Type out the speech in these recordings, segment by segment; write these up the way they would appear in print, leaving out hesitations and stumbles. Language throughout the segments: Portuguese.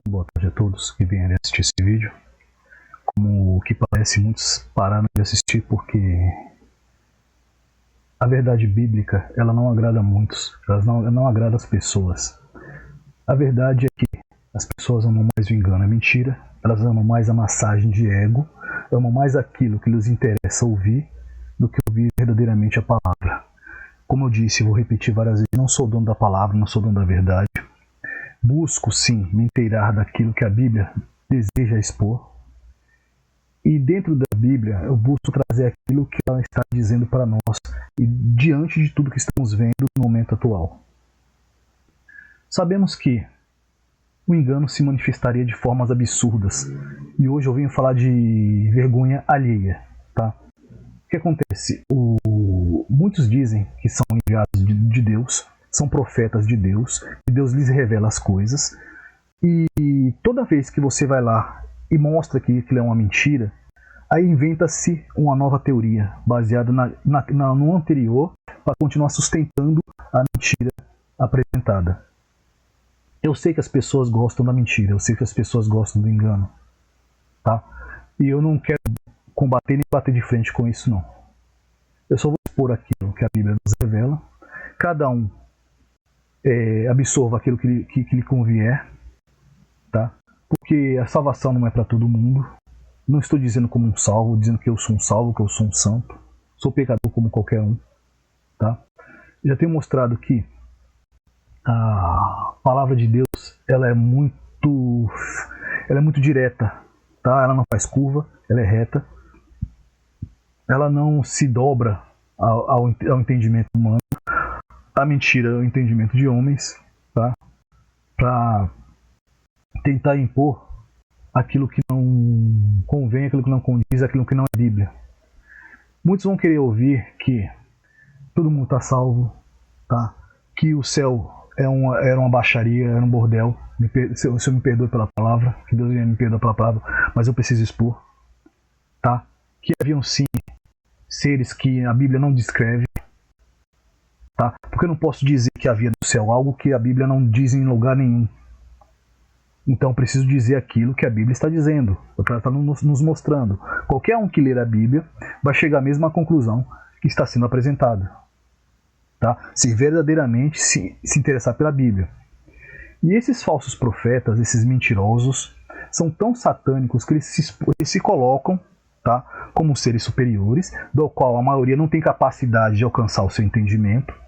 Boa tarde a todos que vêm assistir esse vídeo. Como o que parece, muitos pararam de assistir porque a verdade bíblica ela não agrada a muitos, ela não agrada as pessoas. A verdade é que as pessoas amam mais o engano, a mentira, elas amam mais a massagem de ego, amam mais aquilo que lhes interessa ouvir do que ouvir verdadeiramente a palavra. Como eu disse, vou repetir várias vezes, não sou dono da palavra, não sou dono da verdade. Busco, sim, me inteirar daquilo que a Bíblia deseja expor. E dentro da Bíblia, eu busco trazer aquilo que ela está dizendo para nós e diante de tudo que estamos vendo no momento atual. Sabemos que o engano se manifestaria de formas absurdas. E hoje eu venho falar de vergonha alheia. Tá? O que acontece? Muitos dizem que são enviados de Deus, são profetas de Deus, e Deus lhes revela as coisas. E toda vez que você vai lá e mostra que aquilo é uma mentira, aí inventa-se uma nova teoria, baseada no anterior, para continuar sustentando a mentira apresentada. Eu sei que as pessoas gostam da mentira, eu sei que as pessoas gostam do engano. Tá? E eu não quero combater nem bater de frente com isso, não. Eu só vou expor aquilo que a Bíblia nos revela. Cada um absorva aquilo que lhe convier, tá? Porque a salvação não é para todo mundo. Não estou dizendo como um salvo, dizendo que eu sou um salvo, que eu sou um santo. Sou pecador como qualquer um, tá? Já tenho mostrado que a palavra de Deus ela é muito direta, tá? Ela não faz curva, ela é reta. Ela não se dobra ao entendimento humano. A mentira é o entendimento de homens, tá? Para tentar impor aquilo que não convém, aquilo que não condiz, aquilo que não é Bíblia. Muitos vão querer ouvir que todo mundo está salvo, tá? Que o céu era uma baixaria, era um bordel. Se eu me perdoe pela palavra, que Deus me perdoe pela palavra, mas eu preciso expor, tá? Que haviam sim seres que a Bíblia não descreve. Tá? Porque eu não posso dizer que havia no céu algo que a Bíblia não diz em lugar nenhum. Então eu preciso dizer aquilo que a Bíblia está dizendo, porque ela está nos mostrando. Qualquer um que ler a Bíblia vai chegar à mesma conclusão que está sendo apresentada. Tá? Se verdadeiramente se interessar pela Bíblia. E esses falsos profetas, esses mentirosos, são tão satânicos que eles se colocam, tá, como seres superiores, do qual a maioria não tem capacidade de alcançar o seu entendimento.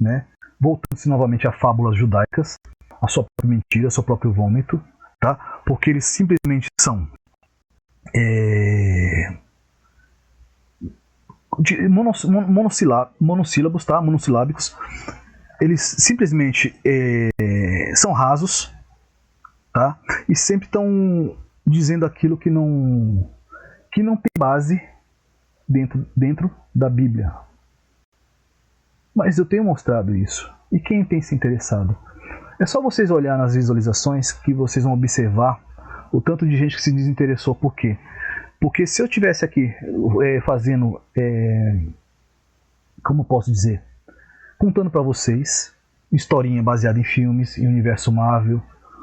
Né? Voltando-se novamente a fábulas judaicas, a sua própria mentira, seu próprio vômito, tá? Porque eles simplesmente são monossílabos, tá? Monossilábicos. Eles simplesmente são rasos, tá? E sempre estão dizendo aquilo que não tem base dentro da Bíblia. Mas eu tenho mostrado isso. E quem tem se interessado? É só vocês olhar nas visualizações que vocês vão observar o tanto de gente que se desinteressou. Por quê? Porque se eu estivesse aqui fazendo, como posso dizer, contando para vocês historinha baseada em filmes, em universo Marvel,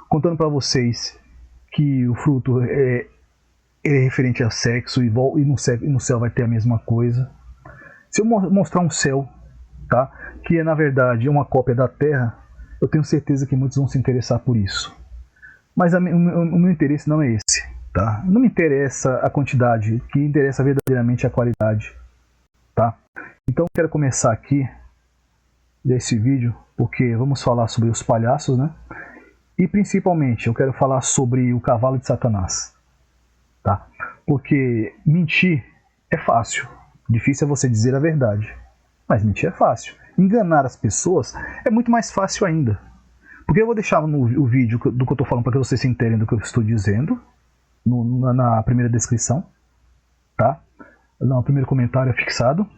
contando para vocês que o fruto é referente a sexo e no céu vai ter a mesma coisa. Se eu mostrar um céu, tá? Que é na verdade uma cópia da Terra, eu tenho certeza que muitos vão se interessar por isso. Mas o meu interesse não é esse, tá? Não me interessa a quantidade, o que interessa verdadeiramente é a qualidade, tá? Então eu quero começar aqui desse vídeo porque vamos falar sobre os palhaços, né? E principalmente eu quero falar sobre o cavalo de Satanás, tá? Porque mentir é fácil, difícil é você dizer a verdade. Mas mentir é fácil. Enganar as pessoas é muito mais fácil ainda. Porque eu vou deixar o vídeo do que eu estou falando para que vocês se enterem do que eu estou dizendo na primeira descrição, tá? No primeiro comentário fixado.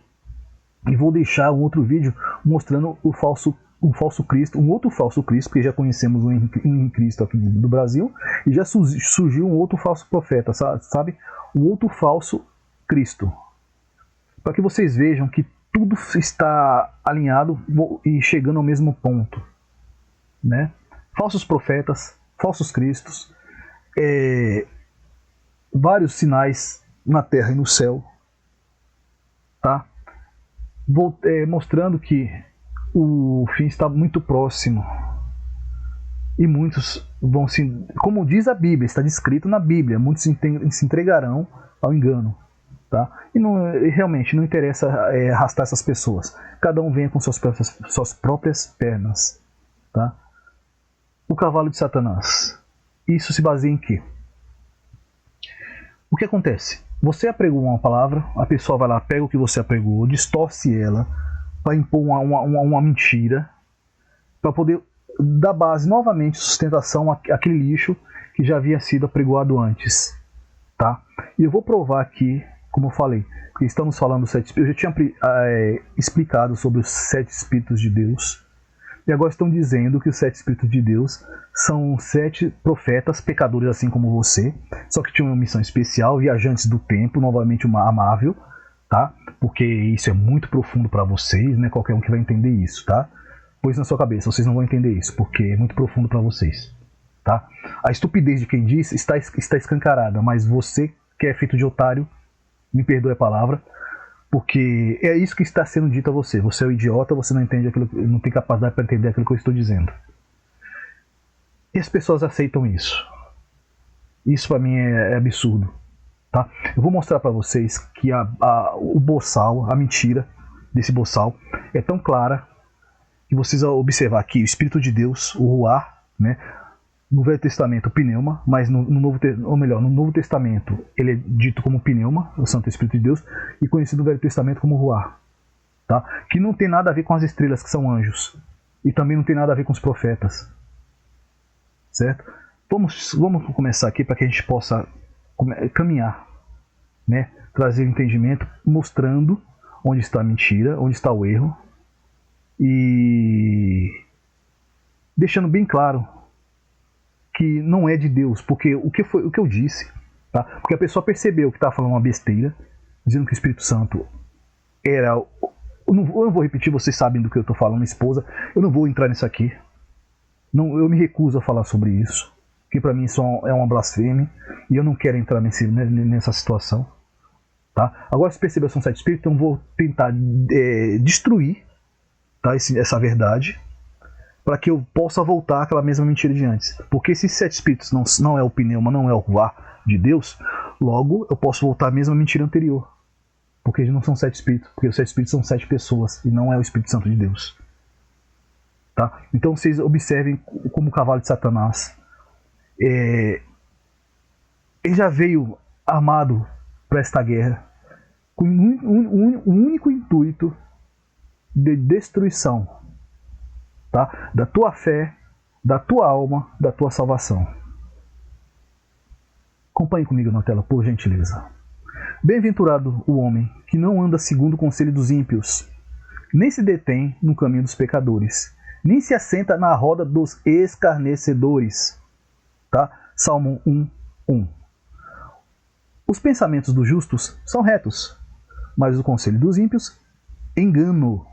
E vou deixar um outro vídeo mostrando um falso Cristo, um outro falso Cristo, porque já conhecemos um Cristo aqui do Brasil, e já surgiu um outro falso profeta, sabe? Um outro falso Cristo. Para que vocês vejam que tudo está alinhado e chegando ao mesmo ponto, né? Falsos profetas, falsos cristos, vários sinais na terra e no céu, tá? Mostrando que o fim está muito próximo. E muitos vão se... Como diz a Bíblia, está descrito na Bíblia, muitos se entregarão ao engano. Tá? E realmente não interessa arrastar essas pessoas. Cada um venha com suas próprias pernas. Tá? O cavalo de Satanás. Isso se baseia em quê? O que acontece? Você apregou uma palavra, a pessoa vai lá, pega o que você apregou, distorce ela, para impor uma mentira, para poder dar base novamente, sustentação àquele lixo que já havia sido apregoado antes. Tá? E eu vou provar aqui, como eu falei, que estamos falando dos 7 espíritos. Eu já tinha explicado sobre os 7 espíritos de Deus. E agora estão dizendo que os 7 espíritos de Deus são 7 profetas, pecadores assim como você, só que tinham uma missão especial, viajantes do tempo, novamente uma amável, tá? Porque isso é muito profundo para vocês, né? Qualquer um que vai entender isso, tá? Pois na sua cabeça, vocês não vão entender isso, porque é muito profundo para vocês, tá? A estupidez de quem diz está escancarada, mas você que é feito de otário, me perdoe a palavra, porque é isso que está sendo dito a você. Você é um idiota, você não entende aquilo, não tem capacidade para entender aquilo que eu estou dizendo. E as pessoas aceitam isso. Isso para mim é absurdo. Tá? Eu vou mostrar para vocês que o boçal, a mentira desse boçal é tão clara que vocês vão observar aqui o Espírito de Deus, o Ruá, né? No Velho Testamento, o pneuma, mas no Novo Testamento, ele é dito como pneuma, o Santo Espírito de Deus, e conhecido no Velho Testamento como Ruá, tá? Que não tem nada a ver com as estrelas, que são anjos, e também não tem nada a ver com os profetas, certo? Vamos começar aqui para que a gente possa caminhar, né? Trazer entendimento, mostrando onde está a mentira, onde está o erro, e deixando bem claro que não é de Deus, porque o que eu disse, tá? Porque a pessoa percebeu que estava falando uma besteira, dizendo que o Espírito Santo era... Eu não vou repetir, vocês sabem do que eu estou falando, esposa, eu não vou entrar nisso aqui, eu me recuso a falar sobre isso, que para mim isso é uma blasfêmia, e eu não quero entrar nessa situação, tá? Agora, se perceber, são 7 espíritos, então eu vou tentar destruir, tá, essa verdade, para que eu possa voltar àquela mesma mentira de antes. Porque se 7 espíritos não é o pneuma, não é o Ruá de Deus, logo eu posso voltar à mesma mentira anterior. Porque eles não são 7 espíritos, porque os 7 espíritos são 7 pessoas, e não é o Espírito Santo de Deus. Tá? Então vocês observem como o cavalo de Satanás, ele já veio armado para esta guerra, com um único intuito de destruição, tá? Da tua fé, da tua alma, da tua salvação. Acompanhe comigo na tela, por gentileza. Bem-aventurado o homem que não anda segundo o conselho dos ímpios, nem se detém no caminho dos pecadores, nem se assenta na roda dos escarnecedores. Tá? Salmo 1:1. Os pensamentos dos justos são retos, mas o conselho dos ímpios, engano.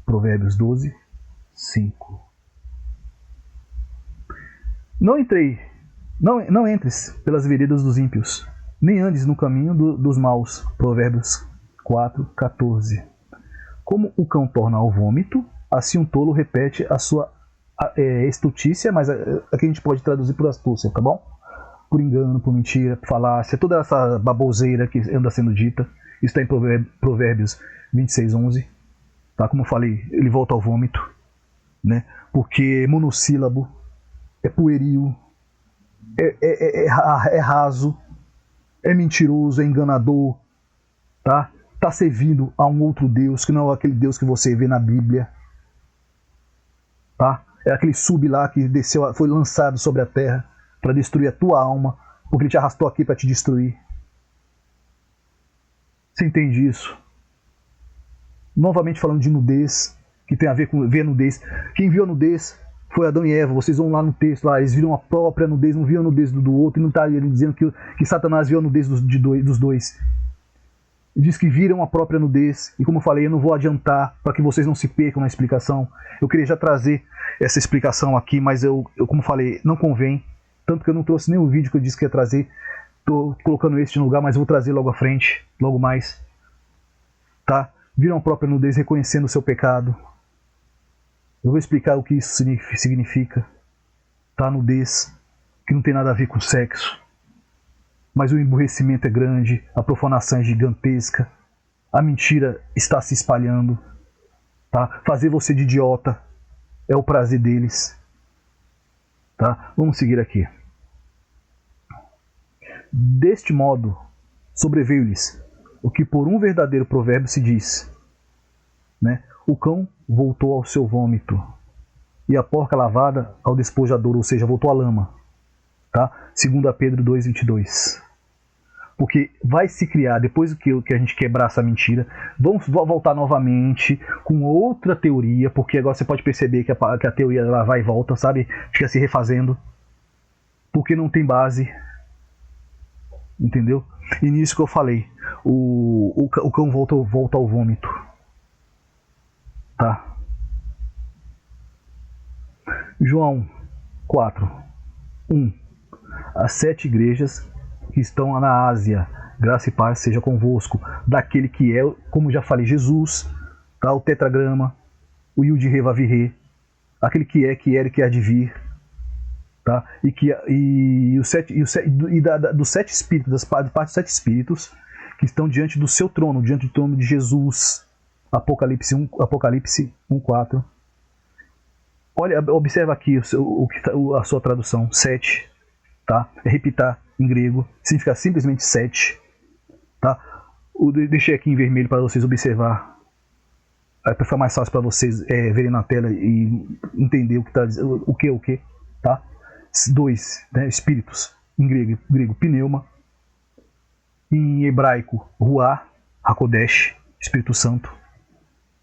Provérbios 12:5. Não entres pelas veredas dos ímpios, nem andes no caminho dos maus. Provérbios 4:14. Como o cão torna ao vômito, assim um tolo repete a sua estultícia, mas aqui a gente pode traduzir por astúcia, tá bom? Por engano, por mentira, por falácia, toda essa baboseira que anda sendo dita. Isso está em Provérbios 26:11. Tá? Como eu falei, ele volta ao vômito, né? Porque é monossílabo, é pueril, é raso, é mentiroso, é enganador, tá? Tá servindo a um outro Deus que não é aquele Deus que você vê na Bíblia, tá? É aquele sub lá que desceu, foi lançado sobre a terra para destruir a tua alma, porque ele te arrastou aqui para te destruir. Você entende isso? Novamente falando de nudez, que tem a ver com ver nudez. Quem viu a nudez foi Adão e Eva. Vocês vão lá no texto, lá, eles viram a própria nudez, não viram a nudez do outro, e não está ele dizendo que Satanás viu a nudez dos dois. Ele diz que viram a própria nudez, e como eu falei, eu não vou adiantar para que vocês não se percam na explicação. Eu queria já trazer essa explicação aqui, mas eu como falei, não convém. Tanto que eu não trouxe nenhum vídeo que eu disse que ia trazer. Tô colocando este no lugar, mas vou trazer logo à frente, logo mais. Tá? Viram a própria nudez reconhecendo o seu pecado. Eu vou explicar o que isso significa. Tá? Nudez, que não tem nada a ver com sexo. Mas o emburrecimento é grande, a profanação é gigantesca, a mentira está se espalhando. Tá? Fazer você de idiota é o prazer deles. Tá? Vamos seguir aqui. Deste modo, sobreveio-lhes o que por um verdadeiro provérbio se diz, né? O cão voltou ao seu vômito e a porca lavada ao despojador, ou seja, voltou à lama. Tá? 2 Pedro 2,22. Porque vai se criar, depois que a gente quebrar essa mentira, vamos voltar novamente com outra teoria, porque agora você pode perceber que a teoria ela vai e volta, sabe? Fica se refazendo, porque não tem base, entendeu? E nisso que eu falei, o cão volta ao vômito. Tá? João 4, 1. As 7 igrejas que estão na Ásia, graça e paz seja convosco, daquele que é, como já falei, Jesus, tá? O tetragrama, o Yud Re Vav Re, aquele que é, que era e que há de vir, tá? Dos 7 espíritos, das partes dos 7 espíritos que estão diante do seu trono, diante do trono de Jesus, Apocalipse 1:4. Olha, observa aqui a sua tradução, 7, tá? É repitar em grego, significa simplesmente 7, tá? Deixei aqui em vermelho para vocês observar, para ficar mais fácil para vocês verem na tela e entender o que tá dizendo, o que, tá? 2, né? Espíritos, em grego pneuma, em hebraico ruá, hakodesh, Espírito Santo,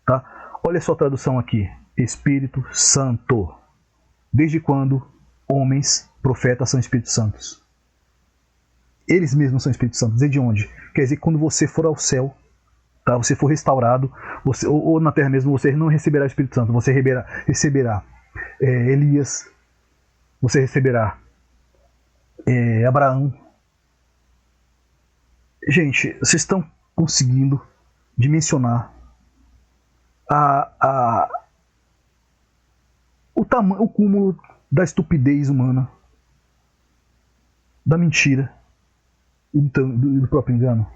tá? Olha só a tradução aqui, Espírito Santo. Desde quando homens, profetas são Espíritos Santos? Eles mesmos são Espíritos Santos. Desde onde? Quer dizer que quando você for ao céu, tá? Você for restaurado, ou na terra mesmo, você não receberá o Espírito Santo, você receberá Elias, você receberá Abraão. Gente, vocês estão conseguindo dimensionar o cúmulo da estupidez humana, da mentira e do próprio engano?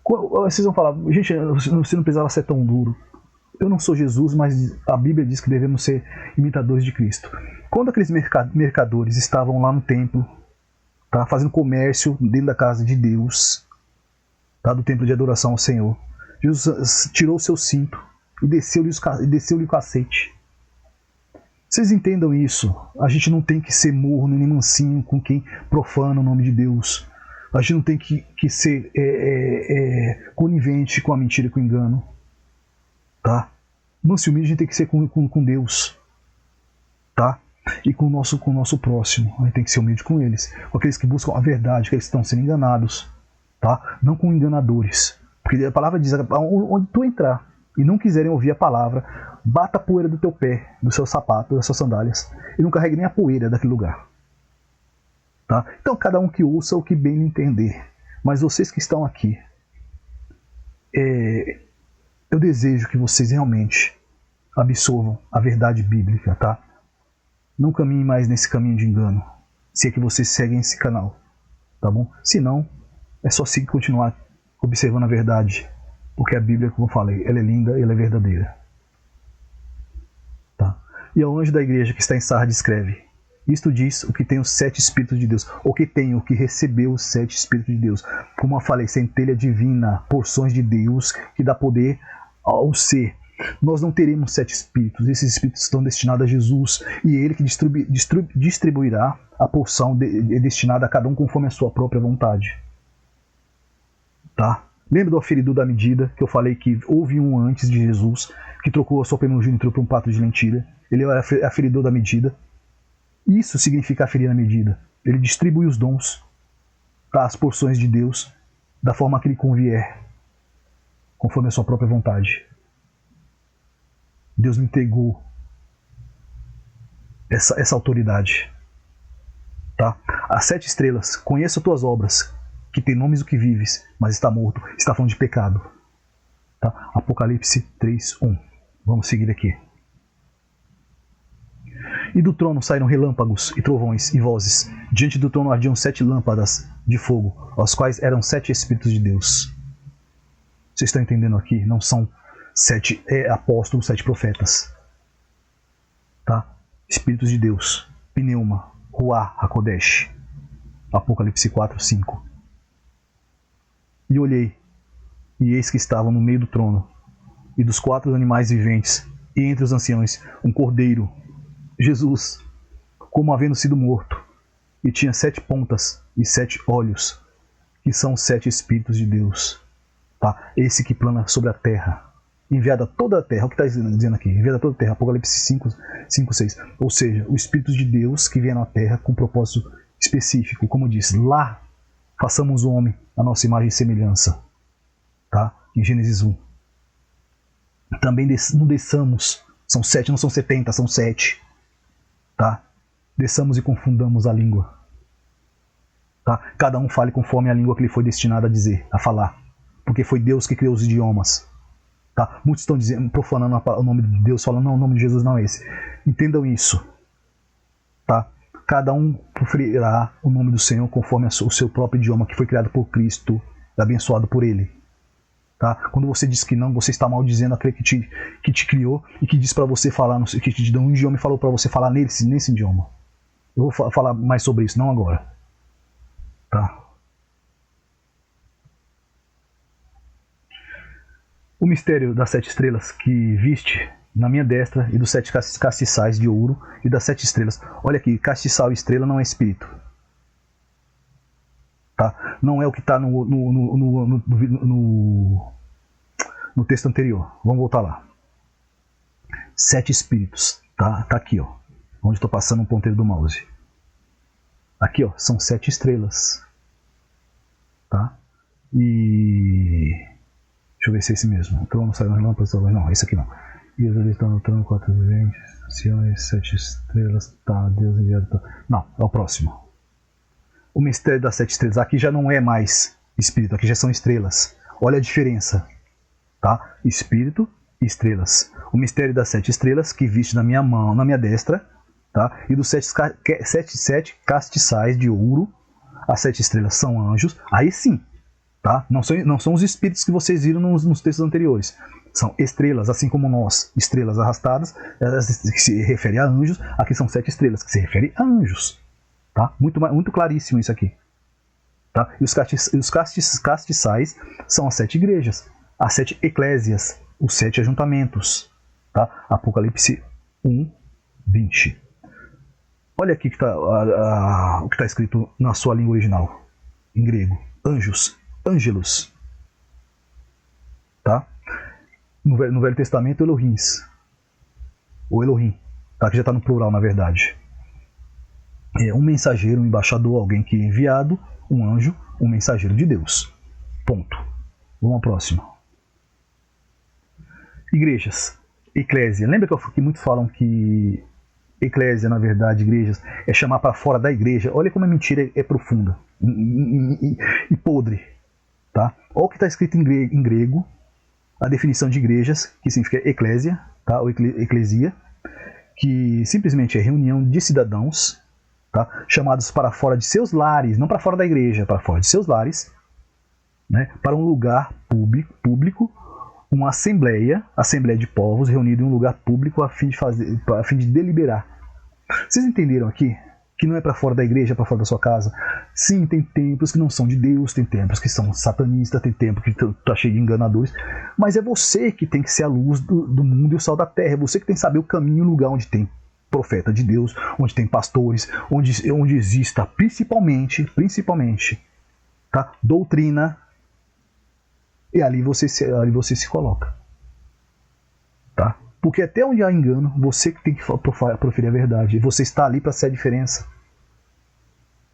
Vocês vão falar, gente, você não precisava ser tão duro. Eu não sou Jesus, mas a Bíblia diz que devemos ser imitadores de Cristo. Quando aqueles mercadores estavam lá no templo, tá, fazendo comércio dentro da casa de Deus, tá, do templo de adoração ao Senhor, Jesus tirou o seu cinto e desceu-lhe o cacete. Vocês entendam isso? A gente não tem que ser morno nem mansinho com quem profana o nome de Deus. A gente não tem que ser conivente com a mentira e com o engano. Tá? Manso e humilde a gente tem que ser com Deus. Tá? E com o nosso próximo. A gente tem que ser humilde com eles. Com aqueles que buscam a verdade, que eles estão sendo enganados. Tá? Não com enganadores. Porque a palavra diz, onde tu entrar e não quiserem ouvir a palavra, bata a poeira do teu pé, do seu sapato, das suas sandálias, e não carregue nem a poeira daquele lugar. Tá? Então cada um que ouça o que bem entender. Mas vocês que estão aqui, eu desejo que vocês realmente absorvam a verdade bíblica, tá? Não caminhem mais nesse caminho de engano, se é que vocês seguem esse canal, tá bom? Se não, é só seguir, continuar observando a verdade, porque a Bíblia, como eu falei, ela é linda e ela é verdadeira. Tá? E ao anjo da igreja que está em Sardes escreve: isto diz o que tem os 7 Espíritos de Deus, ou que tem o que recebeu os 7 Espíritos de Deus. Como eu falei, centelha divina, porções de Deus, que dá poder ao ser. Nós não teremos 7 Espíritos, esses Espíritos estão destinados a Jesus, e é Ele que distribuirá a porção destinada a cada um conforme a sua própria vontade. Tá? Lembra do aferidor da medida, que eu falei que houve um antes de Jesus, que trocou a sua primogênita por um prato de lentilha? Ele é aferidor da medida. Isso significa aferir a medida. Ele distribui os dons, tá, as porções de Deus, da forma que lhe convier, conforme a sua própria vontade. Deus me entregou essa autoridade. Tá? As 7 estrelas, conheço tuas obras, que tem nomes do que vives, mas está morto, está falando de pecado. Tá? Apocalipse 3:1. Vamos seguir aqui. E do trono saíram relâmpagos e trovões e vozes. Diante do trono ardiam 7 lâmpadas de fogo, aos quais eram 7 Espíritos de Deus. Vocês estão entendendo aqui? Não são 7 apóstolos, 7 profetas. Tá? Espíritos de Deus. Pneuma, Ruá, Hakodesh. Apocalipse 4:5. E olhei, e eis que estavam no meio do trono, e dos 4 animais viventes, e entre os anciãos, um cordeiro, Jesus, como havendo sido morto, e tinha 7 pontas e 7 olhos, que são os 7 Espíritos de Deus. Tá? Esse que plana sobre a terra, enviado a toda a terra, o que está dizendo aqui? Enviado a toda a terra, Apocalipse 5:6. Ou seja, o Espírito de Deus que vem na terra com um propósito específico, como diz, lá façamos o homem a nossa imagem e semelhança. Tá? Em Gênesis 1. Também não desçamos, são 7, não são 70, são 7. Tá? Desçamos e confundamos a língua. Tá? Cada um fale conforme a língua que lhe foi destinada a dizer, a falar. Porque foi Deus que criou os idiomas. Tá? Muitos estão dizendo, profanando o nome de Deus, falando, não, o nome de Jesus não é esse. Entendam isso. Tá? Cada um proferirá o nome do Senhor conforme o seu próprio idioma, que foi criado por Cristo, abençoado por Ele. Tá? Quando você diz que não, você está maldizendo aquele que te criou e que diz para você falar, que te deu um idioma e falou para você falar nesse idioma. Eu vou falar mais sobre isso, não agora. Tá? O mistério das 7 estrelas que viste na minha destra e dos 7 castiçais de ouro e das 7 estrelas. Olha aqui, castiçal e estrela não é espírito. Tá? Não é o que está no texto anterior. Vamos voltar lá. 7 espíritos. Tá aqui, ó, onde estou passando o ponteiro do mouse. Aqui, ó, são 7 estrelas. Tá? E... deixa eu ver se é esse mesmo. O trono saiu nas lâmpadas. Não, esse aqui não. E os estão no trono, 4 viventes, anciões, 7 estrelas. Tá, Deus enviado. Tá. Não, é o próximo. O mistério das 7 estrelas. Aqui já não é mais espírito, aqui já são estrelas. Olha a diferença. Tá? Espírito e estrelas. O mistério das 7 estrelas que viste na minha mão, na minha destra. Tá? E dos 7 castiçais de ouro. As 7 estrelas são anjos. Aí sim. Tá? Não são os espíritos que vocês viram nos textos anteriores. São estrelas, assim como nós. Estrelas arrastadas, que se refere a anjos. Aqui são 7 estrelas, que se refere a anjos. Tá? Muito claríssimo isso aqui. Tá? E os castiçais são as 7 igrejas. As 7 eclésias. Os 7 ajuntamentos. Tá? Apocalipse 1:20. Olha aqui o que está escrito na sua língua original. Em grego. Anjos. Ângelos. Tá? No Velho Testamento, Elohims. Ou Elohim. Tá? Que já está no plural, na verdade. É um mensageiro, um embaixador, alguém que é enviado, um anjo, um mensageiro de Deus. Ponto. Vamos ao próximo. Igrejas. Eclésia. Lembra que muitos falam que eclésia, na verdade, igrejas, é chamar para fora da igreja? Olha como a mentira é profunda e podre. Tá? Olha o que está escrito em grego, a definição de igrejas, que significa eclésia, tá? Ou eclesia, que simplesmente é reunião de cidadãos, tá? Chamados para fora de seus lares, não para fora da igreja, para fora de seus lares, né? Para um lugar público, uma assembleia de povos reunidos em um lugar público a fim de deliberar. Vocês entenderam aqui? Que não é para fora da igreja, é para fora da sua casa. Sim, tem templos que não são de Deus, tem templos que são satanistas, tem templos que está cheio de enganadores, mas é você que tem que ser a luz do mundo e o sal da terra, é você que tem que saber o caminho e o lugar onde tem profeta de Deus, onde tem pastores, onde exista principalmente, tá? Doutrina, e ali você se coloca. Tá? Porque até onde há engano, você que tem que proferir a verdade. Você está ali para ser a diferença.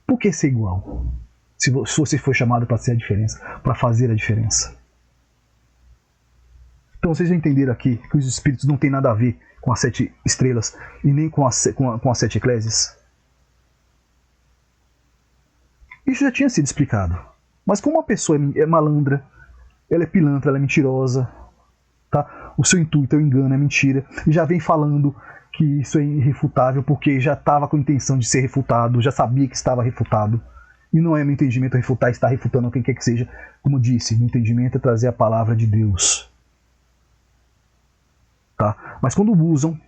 Por que ser igual? Se você foi chamado para ser a diferença, para fazer a diferença. Então vocês já entenderam aqui que os espíritos não têm nada a ver com as 7 estrelas e nem com as 7 eclésias? Isso já tinha sido explicado. Mas como uma pessoa é malandra, ela é pilantra, ela é mentirosa, tá? O seu intuito é o engano, é mentira, e já vem falando que isso é irrefutável porque já estava com a intenção de ser refutado, já sabia que estava refutado. E não é meu entendimento refutar, está refutando quem quer que seja. Como eu disse, meu entendimento é trazer a palavra de Deus. Tá? Mas quando usam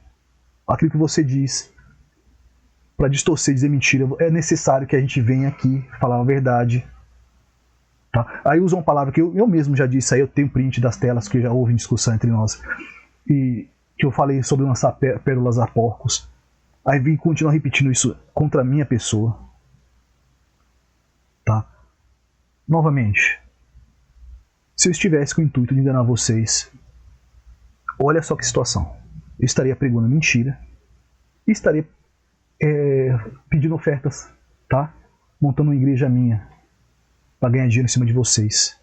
aquilo que você diz para distorcer, dizer mentira, é necessário que a gente venha aqui falar a verdade. Tá? Aí usam uma palavra que eu mesmo já disse, aí eu tenho print das telas que já houve em discussão entre nós, e que eu falei sobre lançar pérolas a porcos. Aí vim continuar repetindo isso contra a minha pessoa. Tá? Novamente, se eu estivesse com o intuito de enganar vocês, olha só que situação. Eu estaria pregando mentira e estaria pedindo ofertas, tá? Montando uma igreja minha para ganhar dinheiro em cima de vocês.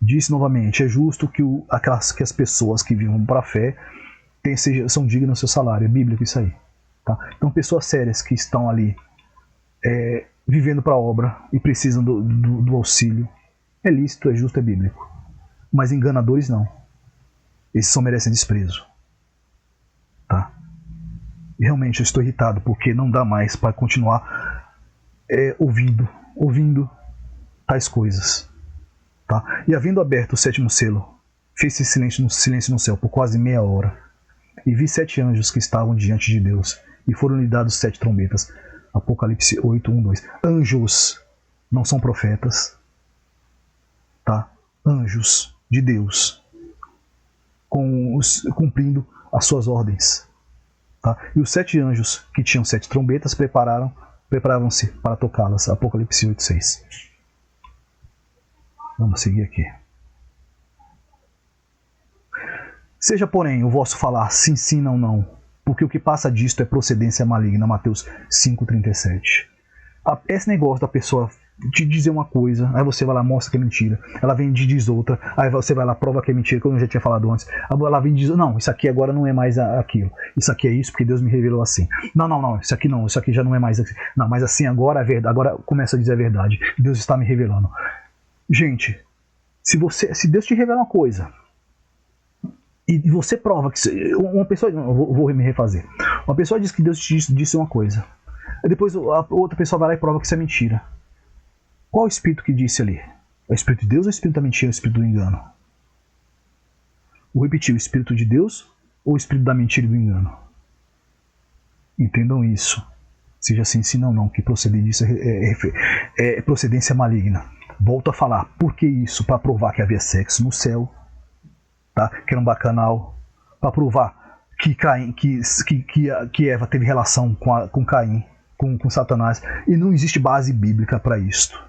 Disse novamente, é justo que as pessoas que vivam para a fé são dignas do seu salário. É bíblico isso aí. Tá? Então pessoas sérias que estão ali vivendo para a obra e precisam do auxílio, é lícito, é justo, é bíblico. Mas enganadores não. Esses só merecem desprezo. Tá? E realmente eu estou irritado porque não dá mais para continuar ouvindo tais coisas. Tá? E havendo aberto o 7º selo, fez-se silêncio no céu por quase meia hora. E vi 7 anjos que estavam diante de Deus, e foram-lhe dados 7 trombetas. Apocalipse 8, 1, 2. Anjos não são profetas. Tá? Anjos de Deus, cumprindo as suas ordens. Tá? E os 7 anjos que tinham 7 trombetas preparavam-se para tocá-las. Apocalipse 8, 6. Vamos seguir aqui. Seja, porém, o vosso falar sim, sim, não, não, porque o que passa disto é procedência maligna. Mateus 5,37. Esse negócio da pessoa te dizer uma coisa, aí você vai lá, mostra que é mentira. Ela vem e diz outra, aí você vai lá, prova que é mentira, que eu já tinha falado antes. Ela vem e diz, não, isso aqui agora não é mais aquilo. Isso aqui é isso porque Deus me revelou assim. Não, isso aqui já não é mais assim. Não, mas assim agora é verdade, agora começa a dizer a verdade. Deus está me revelando. Gente, se Deus te revela uma coisa, e você prova que uma pessoa, vou me refazer. Uma pessoa diz que Deus te disse uma coisa. Aí depois a outra pessoa vai lá e prova que isso é mentira. Qual o espírito que disse ali? É o espírito de Deus ou o espírito da mentira, ou o espírito do engano? Vou repetir, o espírito de Deus ou o espírito da mentira e do engano? Entendam isso. Seja assim, sim, não, que proceder disso é procedência maligna. Volto a falar, por que isso? Para provar que havia sexo no céu. Tá? Que era um bacanal, para provar que Eva teve relação com Caim, com Satanás, e não existe base bíblica para isto.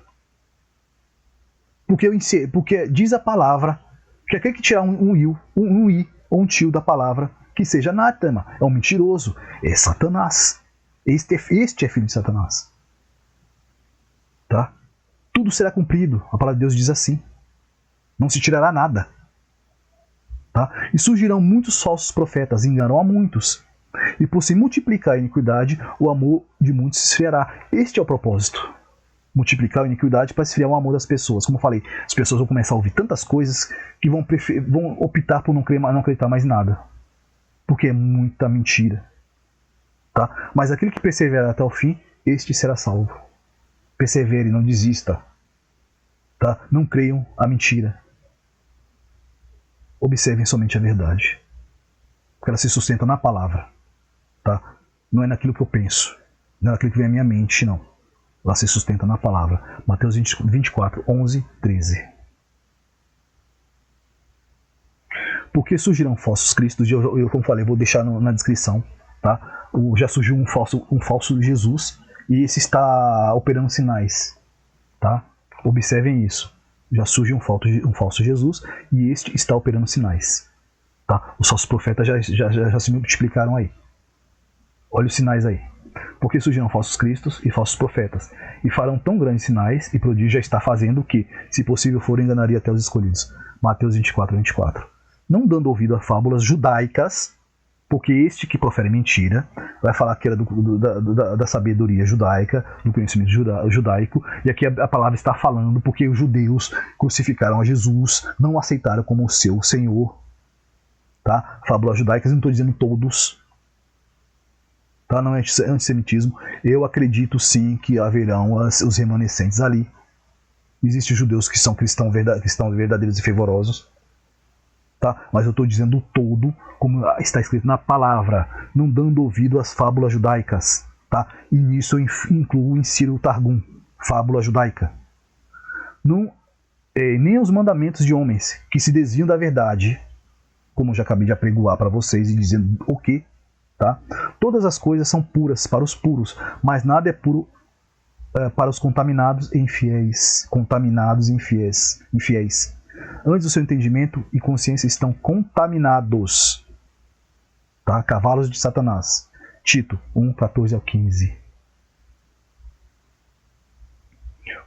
Porque diz a palavra que aquele que tirar um i ou um tio da palavra, que seja anátema, é um mentiroso, é Satanás. Este é filho de Satanás. Tá? Tudo será cumprido, a palavra de Deus diz assim. Não se tirará nada. Tá? E surgirão muitos falsos profetas, enganarão a muitos. E por se multiplicar a iniquidade, o amor de muitos se esfriará. Este é o propósito. Multiplicar a iniquidade para esfriar o amor das pessoas. Como eu falei, as pessoas vão começar a ouvir tantas coisas que vão optar por não acreditar mais em nada. Porque é muita mentira. Tá? Mas aquele que perseverar até o fim, este será salvo. Persevere, não desista. Tá? Não creiam a mentira. Observem somente a verdade. Porque ela se sustenta na palavra. Tá? Não é naquilo que eu penso. Não é naquilo que vem à minha mente, não. Ela se sustenta na palavra. Mateus 24, 11, 13. Porque surgirão falsos cristos. Eu como falei, vou deixar na descrição. Tá? Já surgiu um falso Jesus. E esse está operando sinais. Tá? Observem isso. Já surge um falso Jesus e este está operando sinais. Tá? Os falsos profetas já se multiplicaram aí. Olha os sinais aí. Porque surgirão falsos cristos e falsos profetas, e farão tão grandes sinais, e prodígio já está fazendo que, se possível for, enganaria até os escolhidos. Mateus 24, 24. não dando ouvido a fábulas judaicas, porque este que profere mentira vai falar que era da sabedoria judaica, do conhecimento judaico, e aqui a palavra está falando porque os judeus crucificaram a Jesus, não o aceitaram como o seu Senhor. Tá? Fábulas judaicas, não estou dizendo todos, tá? Não é antissemitismo. Eu acredito sim que haverão os remanescentes ali. Existem judeus que são cristãos verdadeiros e fervorosos. Tá? Mas eu estou dizendo todo, como está escrito na palavra, não dando ouvido às fábulas judaicas. Tá? E nisso eu incluo, insiro o Targum, fábula judaica. Não, nem aos mandamentos de homens que se desviam da verdade, como eu já acabei de apregoar para vocês e dizendo o quê? Tá? Todas as coisas são puras para os puros, mas nada é puro para os contaminados e infiéis. Antes o seu entendimento e consciência estão contaminados. Tá? Cavalos de Satanás. Tito 1, 14 ao 15.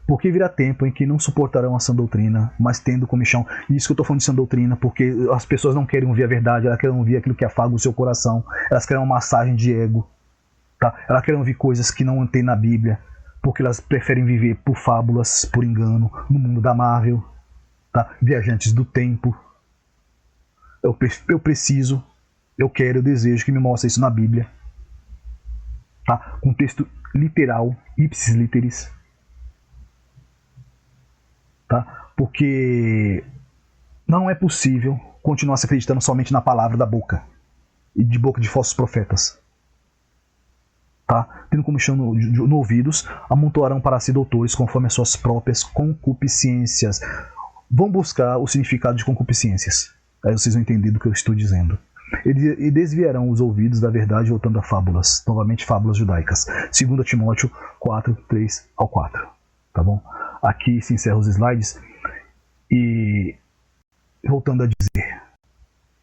Porque virá tempo em que não suportarão a sã doutrina, mas tendo comichão. Isso que eu estou falando de sã doutrina, porque as pessoas não querem ouvir a verdade, elas querem ouvir aquilo que afaga o seu coração, elas querem uma massagem de ego, tá? Elas querem ouvir coisas que não tem na Bíblia, porque elas preferem viver por fábulas, por engano, no mundo da Marvel, tá? Viajantes do tempo. Eu preciso, eu quero, eu desejo que me mostre isso na Bíblia, tá? Com texto literal, ipsis literis. Tá? Porque não é possível continuar se acreditando somente na palavra da boca e de boca de falsos profetas. Tá? Tendo comichão no ouvidos, amontoarão para si doutores conforme as suas próprias concupiscências. Vão buscar o significado de concupiscências. Aí vocês vão entender do que eu estou dizendo. E desviarão os ouvidos da verdade voltando a fábulas, novamente fábulas judaicas. 2 Timóteo 4, 3 ao 4. Tá bom? Aqui se encerra os slides e voltando a dizer,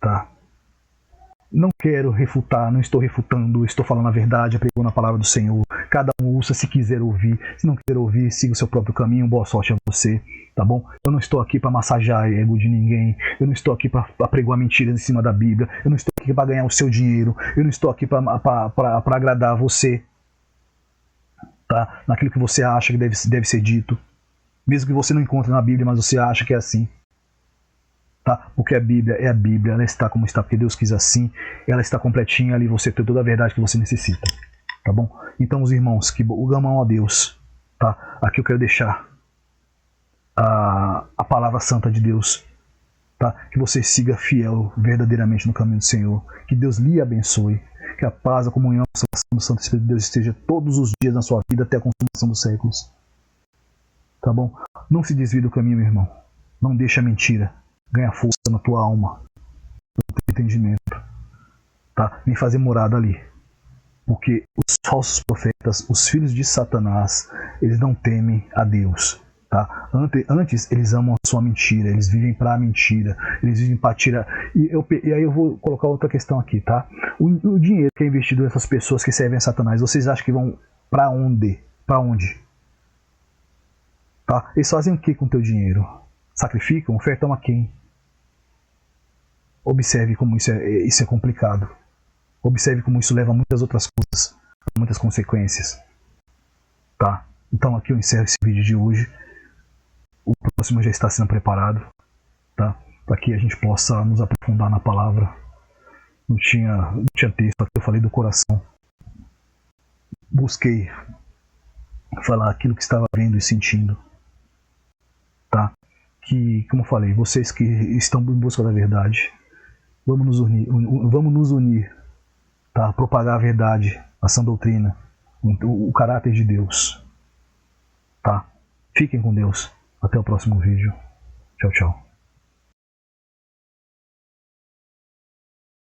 tá? Não quero refutar, não estou refutando, estou falando a verdade, apregando a palavra do Senhor. Cada um ouça se quiser ouvir, se não quiser ouvir, siga o seu próprio caminho, boa sorte a você, tá bom? Eu não estou aqui para massagear o ego de ninguém, eu não estou aqui para pregar mentiras em cima da Bíblia, eu não estou aqui para ganhar o seu dinheiro, eu não estou aqui para agradar você, tá? Naquilo que você acha que deve ser dito. Mesmo que você não encontre na Bíblia, mas você acha que é assim. Tá? Porque a Bíblia é a Bíblia, ela está como está, porque Deus quis assim, ela está completinha ali, você tem toda a verdade que você necessita. Tá bom? Então, os irmãos, que amam a Deus, tá? Aqui eu quero deixar a palavra santa de Deus, tá? Que você siga fiel verdadeiramente no caminho do Senhor, que Deus lhe abençoe, que a paz, a comunhão, a salvação do Santo Espírito de Deus esteja todos os dias na sua vida até a consumação dos séculos. Tá bom? Não se desvie do caminho, meu irmão. Não deixe a mentira ganhar força na tua alma, no teu entendimento. Tá? Nem fazer morada ali. Porque os falsos profetas, os filhos de Satanás, eles não temem a Deus. Tá? Antes, eles amam a sua mentira. Eles vivem para a mentira. Eles vivem para tirar. E aí eu vou colocar outra questão aqui. Tá? O dinheiro que é investido nessas pessoas que servem a Satanás, vocês acham que vão para onde? Para onde? Tá? Eles fazem o que com o teu dinheiro? Sacrificam? Ofertam a quem? Observe como isso é complicado. Observe como isso leva a muitas outras coisas, muitas consequências. Tá? Então aqui eu encerro esse vídeo de hoje. O próximo já está sendo preparado, tá? Para que a gente possa nos aprofundar na palavra. Não tinha texto, aqui eu falei do coração. Busquei falar aquilo que estava vendo e sentindo. Tá? Que, como eu falei, vocês que estão em busca da verdade, vamos nos unir, tá? Propagar a verdade, a sã doutrina, o caráter de Deus, tá? Fiquem com Deus, até o próximo vídeo, tchau, tchau.